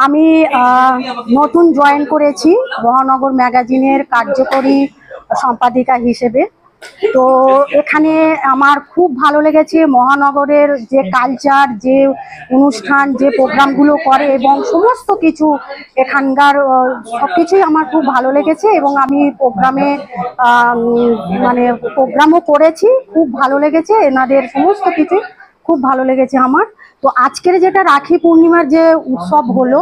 আমি নতুন জয়েন করেছি মহানগর ম্যাগাজিনের কার্যকরী সম্পাদিকা হিসেবে। তো এখানে আমার খুব ভালো লেগেছে। মহানগরের যে কালচার, যে অনুষ্ঠান, যে প্রোগ্রামগুলো করে এবং সমস্ত কিছু এখানকার সব কিছুই আমার খুব ভালো লেগেছে এবং আমি প্রোগ্রামও করেছি। খুব ভালো লেগেছে, এনাদের সমস্ত কিছুই খুব ভালো লেগেছে আমার। তো আজকের যেটা রাখি পূর্ণিমার যে উৎসব হলো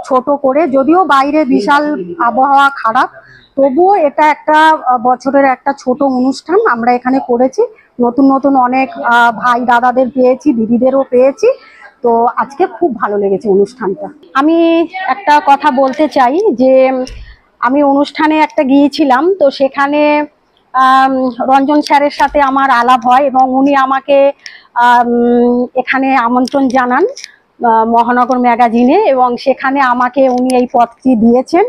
ছোট করে, যদিও বাইরে বিশাল আবহাওয়া খারাপ, তবুও এটা একটা বছরের একটা ছোট অনুষ্ঠান আমরা এখানে করেছি। নতুন নতুন অনেক ভাই দাদাদের পেয়েছি, দিদিদেরও পেয়েছি। তো আজকে খুব ভালো লেগেছে অনুষ্ঠানটা। আমি একটা কথা বলতে চাই যে আমি অনুষ্ঠানে একটা গিয়েছিলাম, তো সেখানে রঞ্জন স্যারের সাথে আমার আলাপ হয় এবং উনি আমাকে এখানে আমন্ত্রণ জানান মহানগর ম্যাগাজিনে, এবং সেখানে আমাকে উনি এই পদটি দিয়েছেন,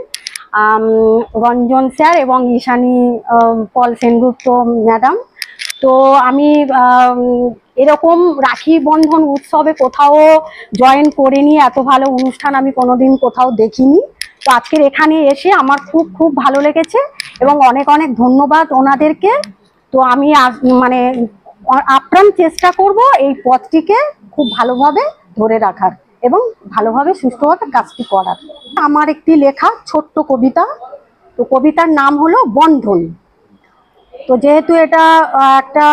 রঞ্জন স্যার এবং ঈশানী পল সেনগুপ্ত ম্যাডাম। তো আমি এরকম রাখি বন্ধন উৎসবে কোথাও জয়েন করিনি, এত ভালো অনুষ্ঠান আমি কোনোদিন কোথাও দেখিনি। তো আজকের এখানে এসে আমার খুব খুব ভালো লেগেছে এবং অনেক অনেক ধন্যবাদ ওনাদেরকে। তো আমি আপ্রাণ চেষ্টা করব এই পথটিকে খুব ভালোভাবে ধরে রাখার এবং ভালোভাবে সুস্থভাবে কাজটি করার। আমার একটি লেখা ছোট্ট কবিতা, তো কবিতার নাম হলো বন্ধন। তো যেহেতু এটা একটা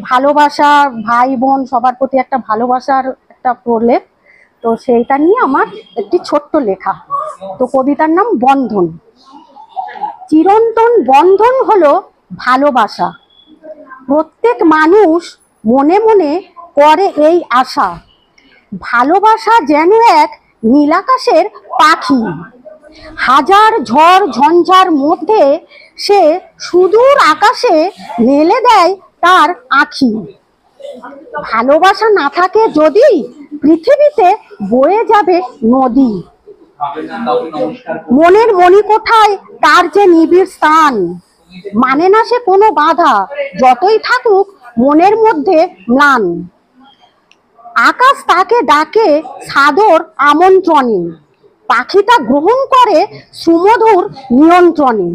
ভালোবাসা, ভাই বোন সবার প্রতি একটা ভালোবাসার একটা প্রলেপ, তো সেইটা নিয়ে আমার একটি ছোট্ট লেখা। তো কবিতার নাম বন্ধন। চিরন্তন বন্ধন হলো ভালোবাসা, প্রত্যেক মানুষ মনে মনে করে এই আশা, ভালোবাসা যেন এক নীলাকাশের পাখি, হাজার ঝড় ঝঞ্ঝার মধ্যে সে সুদূর আকাশে মেলে দেয় তার আঁখি। ভালোবাসা না থাকে যদি পৃথিবীতে বয়ে যাবে নদী, মনের মণিকোঠায় তার যে নিবিড় স্থান, মানে না সে কোনো বাধা যতই থাকুক মনের মধ্যে ম্লান। আকাশ তাকে ডাকে সাদর আমন্ত্রণে, পাখিটা গ্রহণ করে সুমধুর নিয়ন্ত্রণে,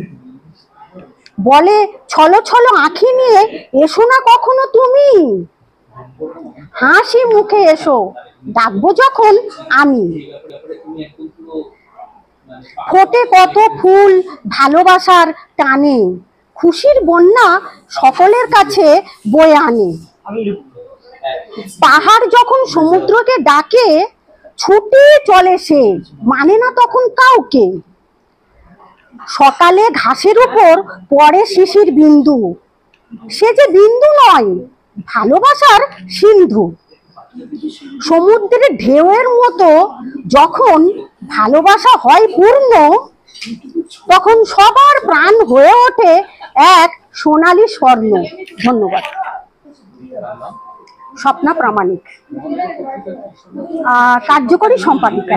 বলে ছলো ছলো আঁখি নিয়ে এসো না কখনো তুমি, হাসি মুখে এসো ডাকবো যখন আমি। ফোটে কত ফুল ভালোবাসার টানে, খুশির বন্যা সকলের কাছে বয়ে আনে। পাহাড় যখন সমুদ্রকে ডাকে ছুটে চলে সে, মানে না তখন কাউকে। সকালে ঘাসের উপর পড়ে শিশির বিন্দু, সে যে বিন্দু নয় ভালোবাসার সিন্ধু। সমুদ্রের ঢেউয়ের মতো যখন ভালোবাসা হয় পূর্ণ, তখন সবার প্রাণ হয়ে ওঠে এক সোনালী স্বর্ণ। ধন্যবাদ। স্বপ্না প্রামাণিক, কার্যকরী সম্পাদিকা।